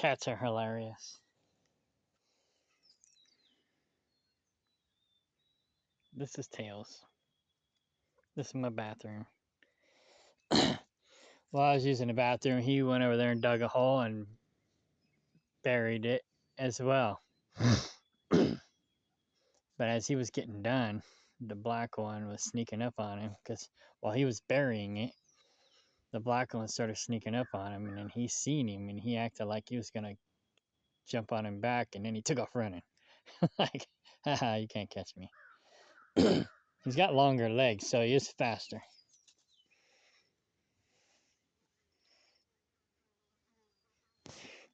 Cats are hilarious. This is Tails. This is my bathroom. While I was using the bathroom, he went over there and dug a hole and buried it as well. But as he was getting done, the black one was sneaking up on him because while he was burying it, the black one started sneaking up on him, and then he seen him, and he acted like he was gonna jump on him back, and then he took off running. Like, haha, you can't catch me. He's got longer legs, so he is faster.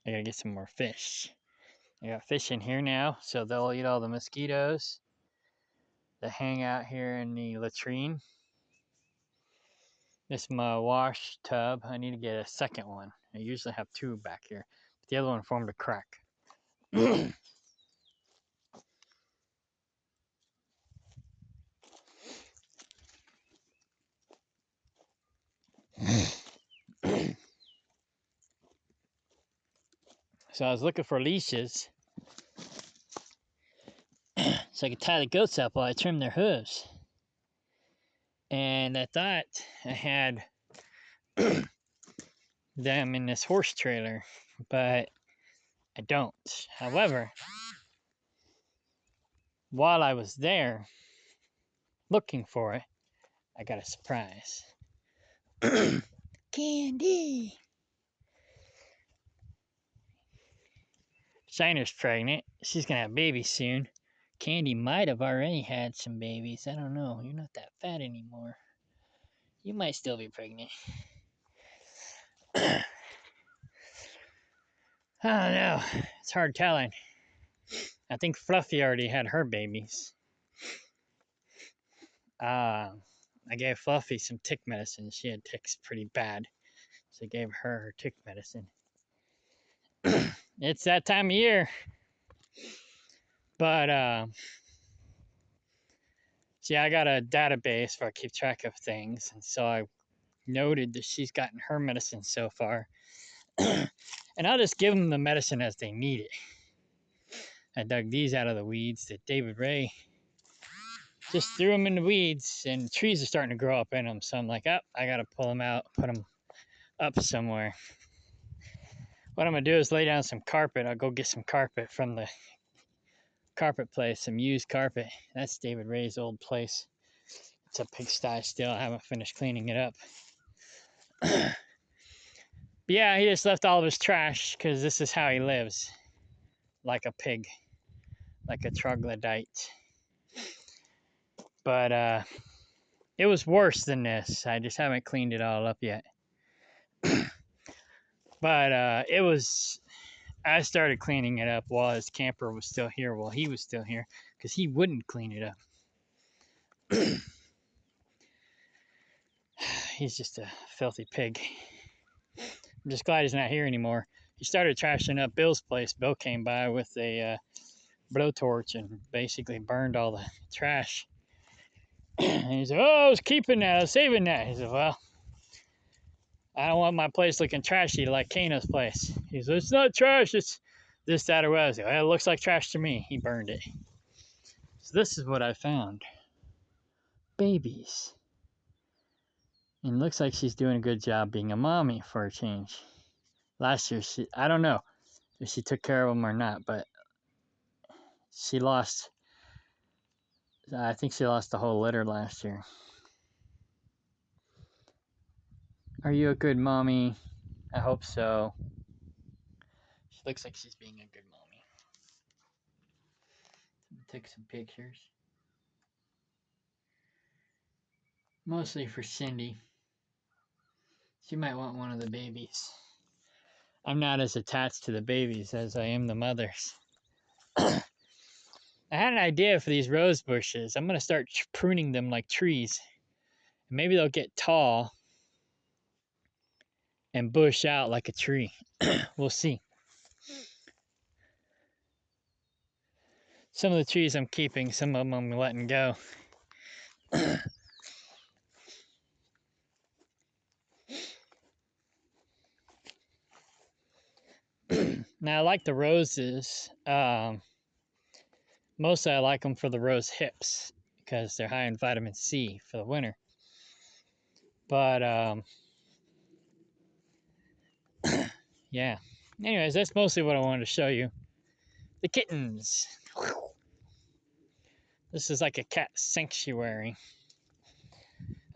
I gotta get some more fish. I got fish in here now, so they'll eat all the mosquitoes that hang out here in the latrine. This is my wash tub. I need to get a second one. I usually have two back here, but the other one formed a crack. So I was looking for leashes so I could tie the goats up while I trim their hooves. And I thought I had them in this horse trailer, but I don't. However, while I was there looking for it, I got a surprise. Candy! Shiner's pregnant. She's gonna have babies soon. Candy might have already had some babies. I don't know. You're not that fat anymore. You might still be pregnant. I don't know. It's hard telling. I think Fluffy already had her babies. I gave Fluffy some tick medicine. She had ticks pretty bad. So I gave her tick medicine. It's that time of year. But, see, I got a database where I keep track of things. And so I noted that she's gotten her medicine so far. And I'll just give them the medicine as they need it. I dug these out of the weeds that David Ray just threw them in the weeds, and trees are starting to grow up in them. So I'm like, oh, I got to pull them out, put them up somewhere. What I'm going to do is lay down some carpet. I'll go get some carpet from the carpet place, some used carpet. That's David Ray's old place. It's a pigsty still. I haven't finished cleaning it up. But yeah, he just left all of his trash because this is how he lives. Like a pig. Like a troglodyte. But it was worse than this. I just haven't cleaned it all up yet. But it was... I started cleaning it up while his camper was still here, while he was still here, because he wouldn't clean it up. He's just a filthy pig. I'm just glad he's not here anymore. He started trashing up Bill's place. Bill came by with a blowtorch and basically burned all the trash. And he said, oh, I was keeping that, I was saving that. He said, well, I don't want my place looking trashy like Kano's place. He said, it's not trash, it's this, that, or what. I said, well, it looks like trash to me. He burned it. So this is what I found. Babies. And it looks like she's doing a good job being a mommy for a change. Last year, I don't know if she took care of them or not, but she lost, I think she lost the whole litter last year. Are you a good mommy? I hope so. She looks like she's being a good mommy. Take some pictures. Mostly for Cindy. She might want one of the babies. I'm not as attached to the babies as I am the mothers. I had an idea for these rose bushes. I'm going to start pruning them like trees. Maybe they'll get tall and bush out like a tree. We'll see. Some of the trees I'm keeping, some of them I'm letting go. Now, I like the roses. Mostly I like them for the rose hips because they're high in vitamin C for the winter. But, yeah. Anyways, that's mostly what I wanted to show you. The kittens. This is like a cat sanctuary.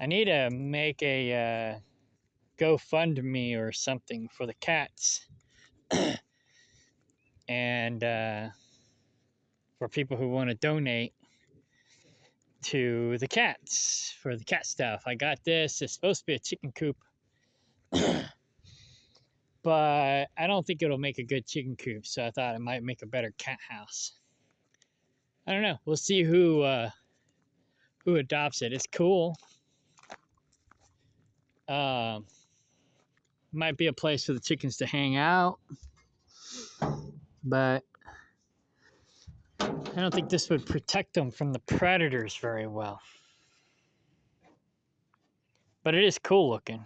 I need to make a GoFundMe or something for the cats. And for people who want to donate to the cats for the cat stuff. I got this. It's supposed to be a chicken coop. But I don't think it'll make a good chicken coop, so I thought it might make a better cat house. I don't know. We'll see who adopts it. It's cool. Might be a place for the chickens to hang out, but I don't think this would protect them from the predators very well. But it is cool looking.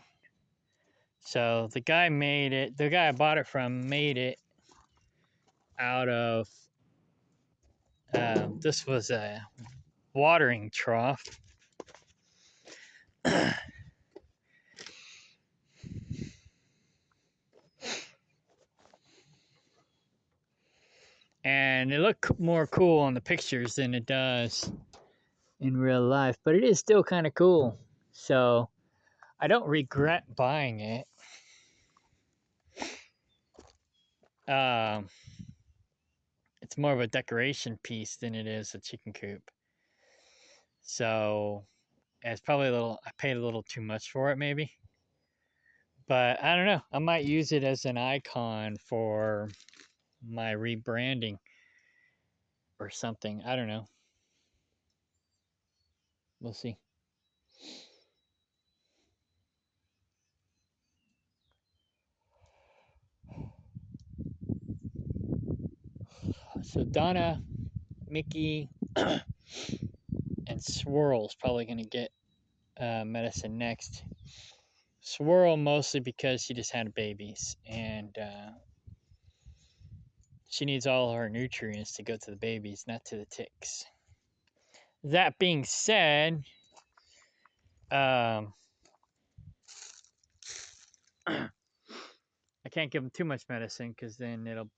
So the guy made it. The guy I bought it from made it out of. This was a watering trough. And it looked more cool on the pictures than it does in real life, but it is still kind of cool. So I don't regret buying it. It's more of a decoration piece than it is a chicken coop. So it's probably I paid a little too much for it maybe. But I don't know. I might use it as an icon for my rebranding or something. I don't know. We'll see. So Donna, Mickey, and Swirl's probably going to get medicine next. Swirl mostly because she just had babies and she needs all her nutrients to go to the babies, not to the ticks. That being said, I can't give them too much medicine because then it'll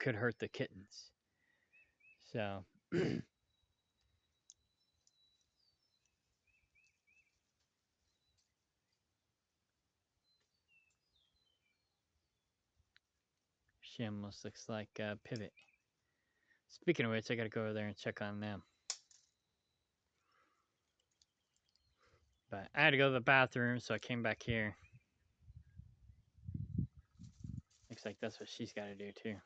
could hurt the kittens. So she almost looks like Pivot. Speaking of which, I gotta go over there and check on them. But I had to go to the bathroom, so I came back here. Looks like that's what she's got to do too.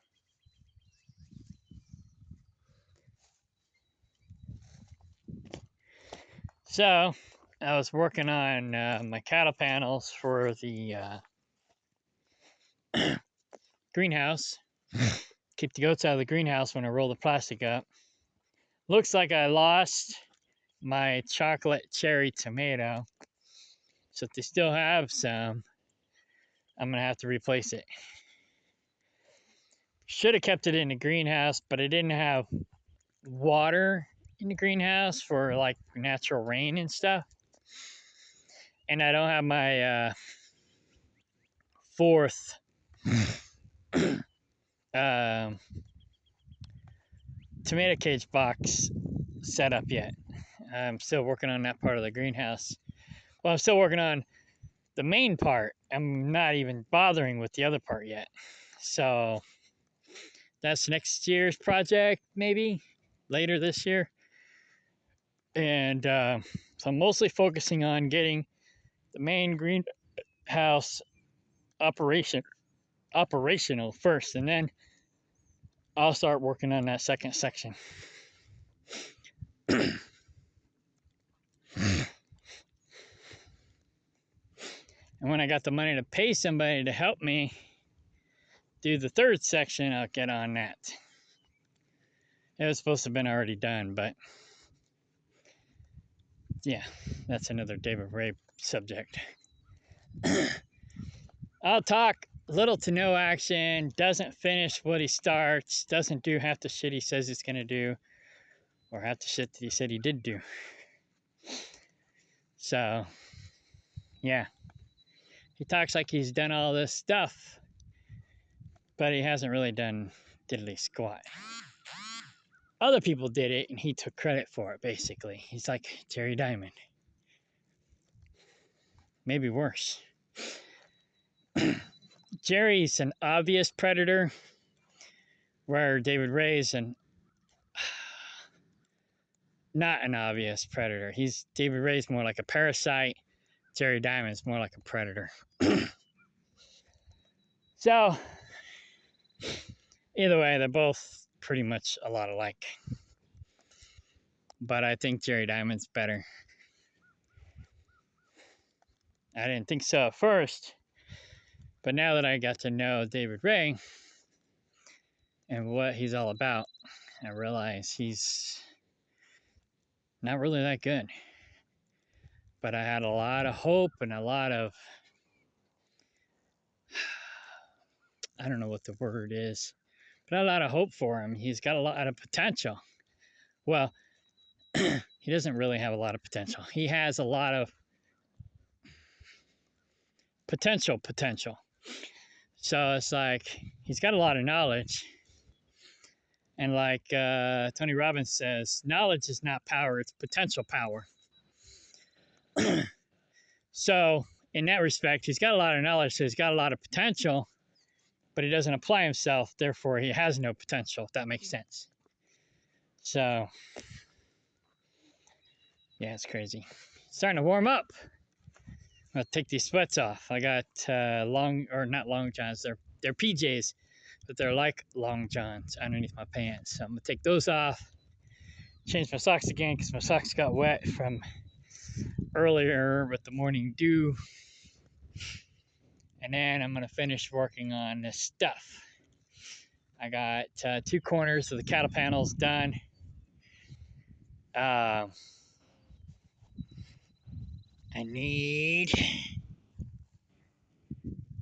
So I was working on my cattle panels for the greenhouse. Keep the goats out of the greenhouse when I roll the plastic up. Looks like I lost my chocolate cherry tomato. So if they still have some, I'm going to have to replace it. Should have kept it in the greenhouse, but I didn't have water in the greenhouse for like natural rain and stuff. And I don't have my fourth tomato cage box set up yet. I'm still working on that part of the greenhouse. Well, I'm still working on the main part. I'm not even bothering with the other part yet. So that's next year's project, maybe later this year. And so I'm mostly focusing on getting the main greenhouse operational first, and then I'll start working on that second section. And when I got the money to pay somebody to help me do the third section, I'll get on that. It was supposed to have been already done, but yeah, that's another David Ray subject. I'll talk little to no action, doesn't finish what he starts, doesn't do half the shit he says he's going to do, or half the shit that he said he did do. So, yeah. He talks like he's done all this stuff, but he hasn't really done diddly squat. Other people did it, and he took credit for it, basically. He's like Jerry Diamond. Maybe worse. Jerry's an obvious predator, where David Ray's not an obvious predator. David Ray's more like a parasite. Jerry Diamond's more like a predator. So, either way, they're both pretty much a lot alike. But I think Jerry Diamond's better. I didn't think so at first, but now that I got to know David Ray and what he's all about, I realize he's not really that good. But I had a lot of hope and a lot of, I don't know what the word is, but a lot of hope for him. He's got a lot of potential. Well, he doesn't really have a lot of potential. He has a lot of potential. So it's like he's got a lot of knowledge. And like Tony Robbins says, knowledge is not power, it's potential power. So in that respect, he's got a lot of knowledge, so he's got a lot of potential, but he doesn't apply himself, therefore he has no potential, if that makes sense. So, yeah, it's crazy. It's starting to warm up. I'm gonna take these sweats off. I got not long johns, they're PJs, but they're like long johns underneath my pants. So I'm gonna take those off, change my socks again because my socks got wet from earlier with the morning dew. And then I'm gonna finish working on this stuff. I got 2 corners of the cattle panels done. I need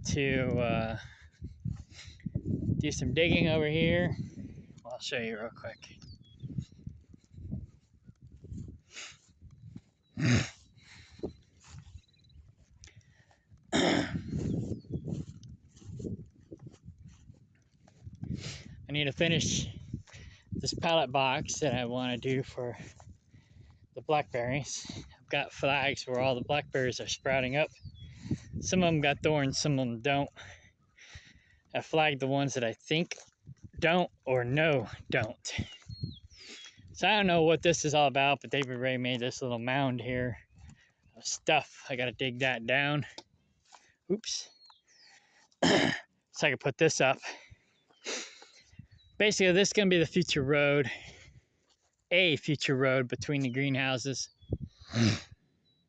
to do some digging over here. I'll show you real quick. I need to finish this pallet box that I want to do for the blackberries. I've got flags where all the blackberries are sprouting up. Some of them got thorns, some of them don't. I flagged the ones that I think don't or no don't. So I don't know what this is all about, but David Ray made this little mound here of stuff. I gotta dig that down. Oops. So I can put this up. Basically, this is gonna be the future road, a future road between the greenhouses.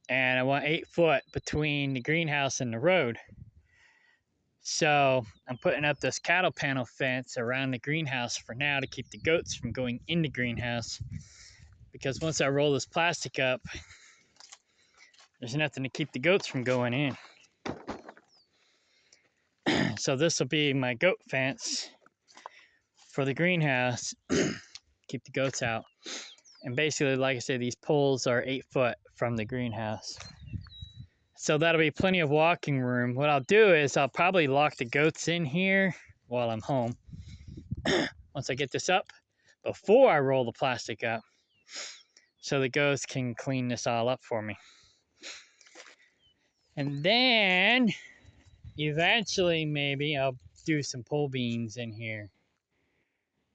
And I want 8 foot between the greenhouse and the road. So I'm putting up this cattle panel fence around the greenhouse for now to keep the goats from going in the greenhouse. Because once I roll this plastic up, there's nothing to keep the goats from going in. So this will be my goat fence for the greenhouse. Keep the goats out. And basically, like I said, these poles are 8 foot from the greenhouse. So that'll be plenty of walking room. What I'll do is I'll probably lock the goats in here while I'm home. Once I get this up, before I roll the plastic up, so the goats can clean this all up for me. And then, eventually, maybe I'll do some pole beans in here.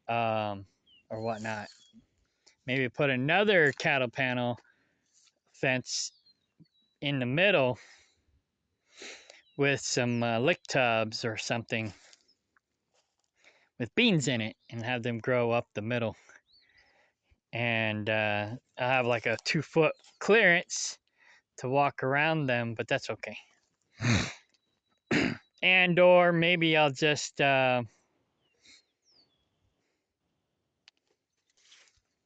Or whatnot. Maybe put another cattle panel fence in the middle with some lick tubs or something with beans in it and have them grow up the middle. And I'll have like a 2 foot clearance to walk around them, but that's okay. And or maybe I'll just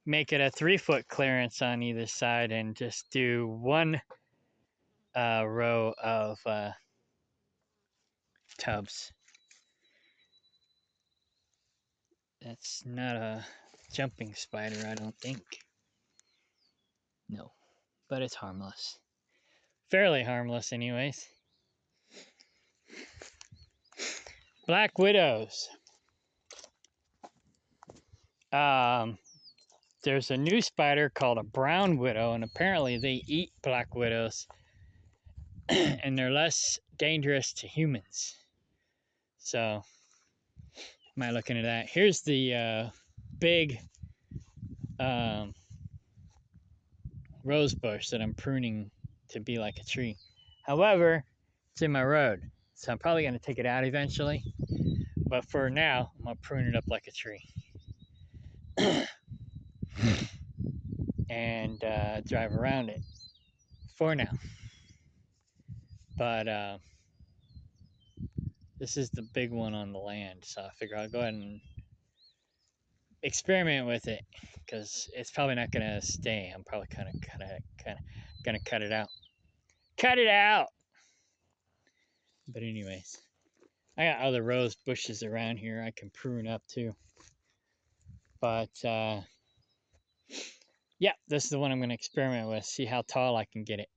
make it a 3 foot clearance on either side and just do one row of tubs. That's not a jumping spider, I don't think. No, but it's harmless. Fairly harmless, anyways. Black widows. Um, there's a new spider called a brown widow, and apparently they eat black widows, and they're less dangerous to humans. So, might look into that. Here's the big rose bush that I'm pruning to be like a tree. However, it's in my road, so I'm probably going to take it out eventually. But for now, I'm going to prune it up like a tree. And drive around it for now. But this is the big one on the land, so I figure I'll go ahead and experiment with it because it's probably not going to stay. I'm probably kind of going to cut it out. Cut it out! But anyways, I got other rose bushes around here I can prune up too. But yeah, this is the one I'm going to experiment with, see how tall I can get it.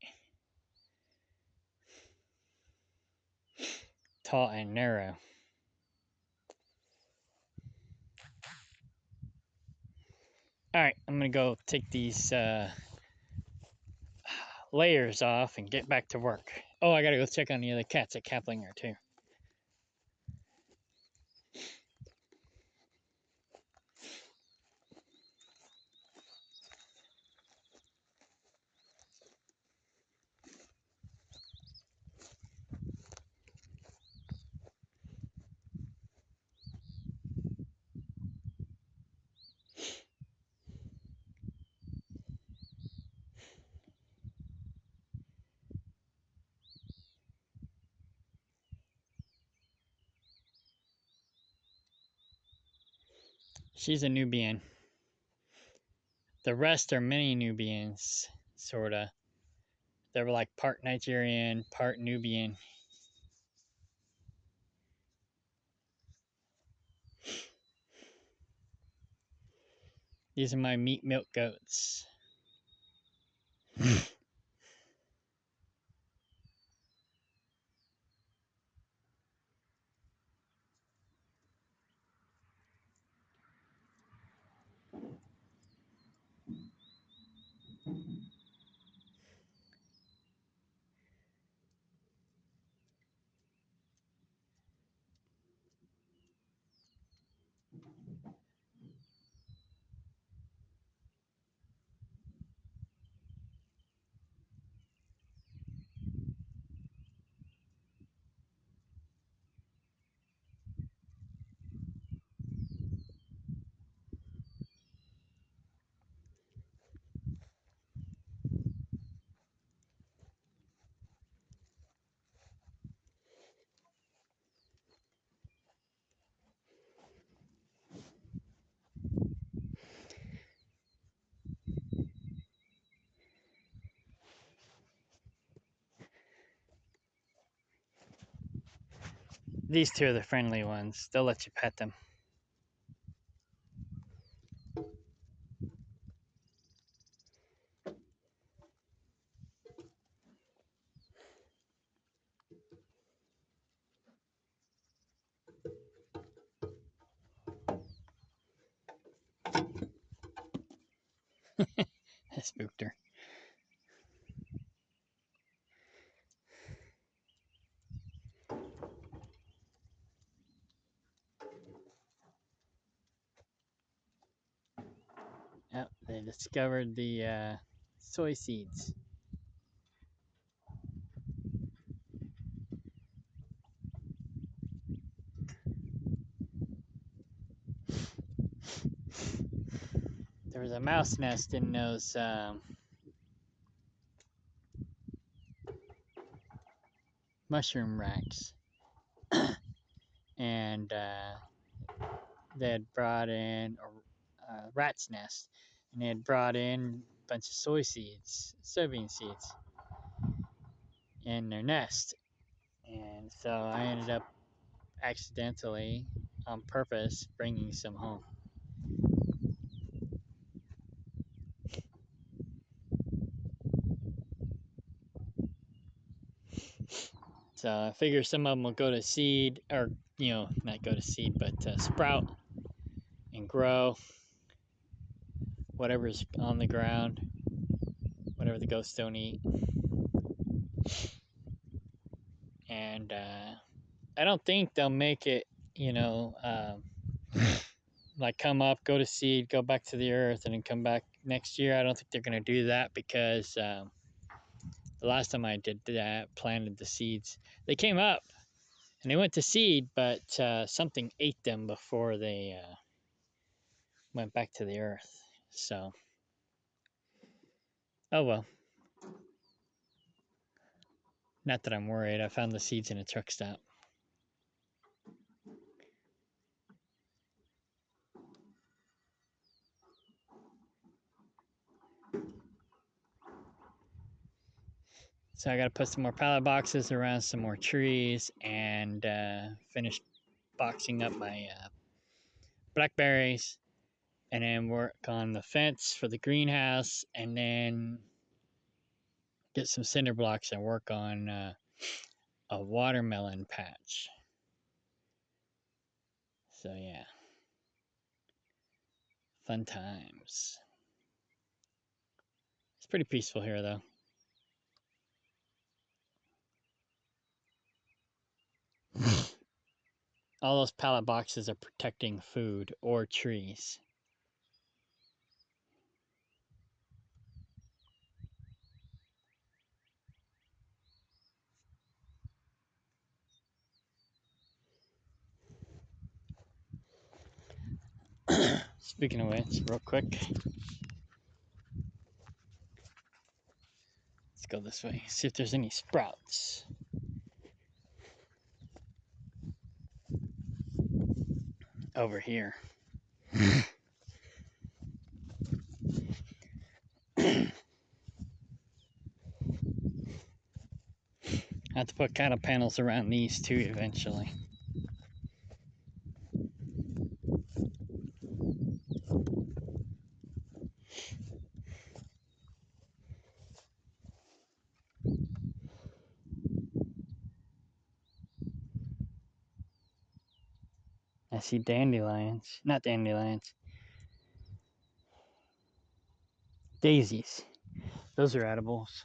Tall and narrow. Alright, I'm going to go take these layers off and get back to work. Oh, I got to go check on the other cats at Kaplinger too. She's a Nubian. The rest are mini Nubians, sorta. They were like part Nigerian, part Nubian. These are my meat milk goats. These two are the friendly ones. They'll let you pet them. I spooked her. Yep, they discovered the soy seeds. There was a mouse nest in those mushroom racks. And they had brought in a rat's nest, and they had brought in a bunch of soybean seeds, in their nest. And so I ended up accidentally, on purpose, bringing some home. So I figure some of them will go to seed, or not go to seed, but sprout and grow. Whatever's on the ground, whatever the ghosts don't eat. And I don't think they'll make it, like come up, go to seed, go back to the earth, and then come back next year. I don't think they're going to do that because the last time I did that, planted the seeds, they came up and they went to seed, but something ate them before they went back to the earth. So, oh well. Not that I'm worried. I found the seeds in a truck stop. So I got to put some more pallet boxes around some more trees and finish boxing up my blackberries, and then work on the fence for the greenhouse, and then get some cinder blocks and work on a watermelon patch. So yeah, fun times. It's pretty peaceful here though. All those pallet boxes are protecting food or trees. Speaking of which, real quick, let's go this way, see if there's any sprouts. Over here. I have to put cattle panels around these too eventually. I see dandelions. Not dandelions. Daisies. Those are edibles.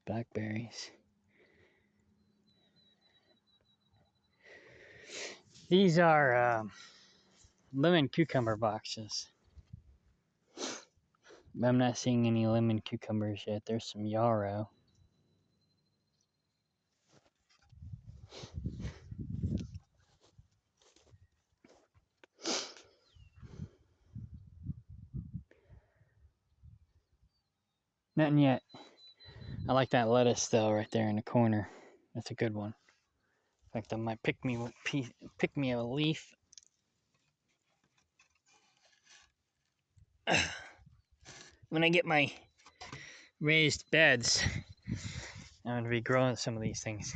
Blackberries. These are lemon cucumber boxes. I'm not seeing any lemon cucumbers yet. There's some yarrow. Nothing yet. I like that lettuce though, right there in the corner. That's a good one. In fact, I might pick me a leaf. When I get my raised beds, I'm going to be growing some of these things.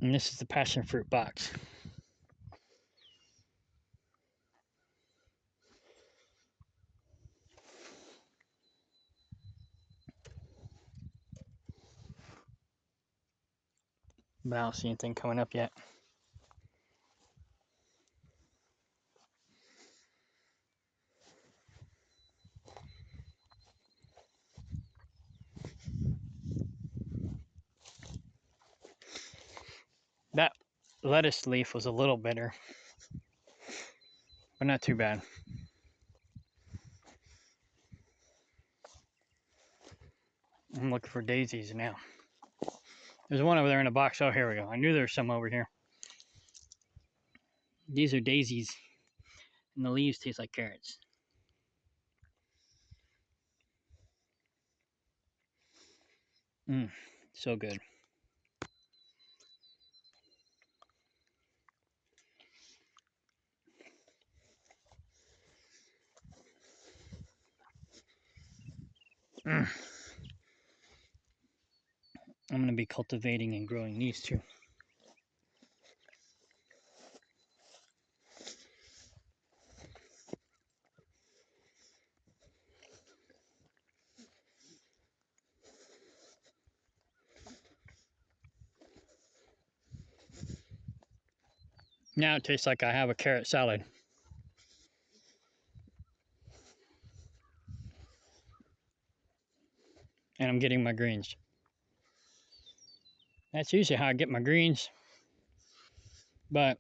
And this is the passion fruit box. But I don't see anything coming up yet. That lettuce leaf was a little bitter, but not too bad. I'm looking for daisies now. There's one over there in a box. Oh, here we go. I knew there was some over here. These are daisies, and the leaves taste like carrots. So good. I'm going to be cultivating and growing these too. Now it tastes like I have a carrot salad. And I'm getting my greens. That's usually how I get my greens. But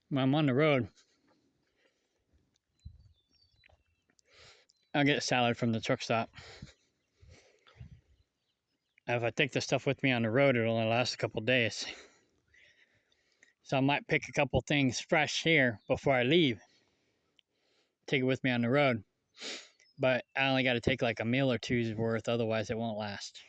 when I'm on the road, I'll get a salad from the truck stop. If I take the stuff with me on the road, it'll only last a couple days. So I might pick a couple things fresh here before I leave. Take it with me on the road. But I only got to take like a meal or two's worth, otherwise it won't last.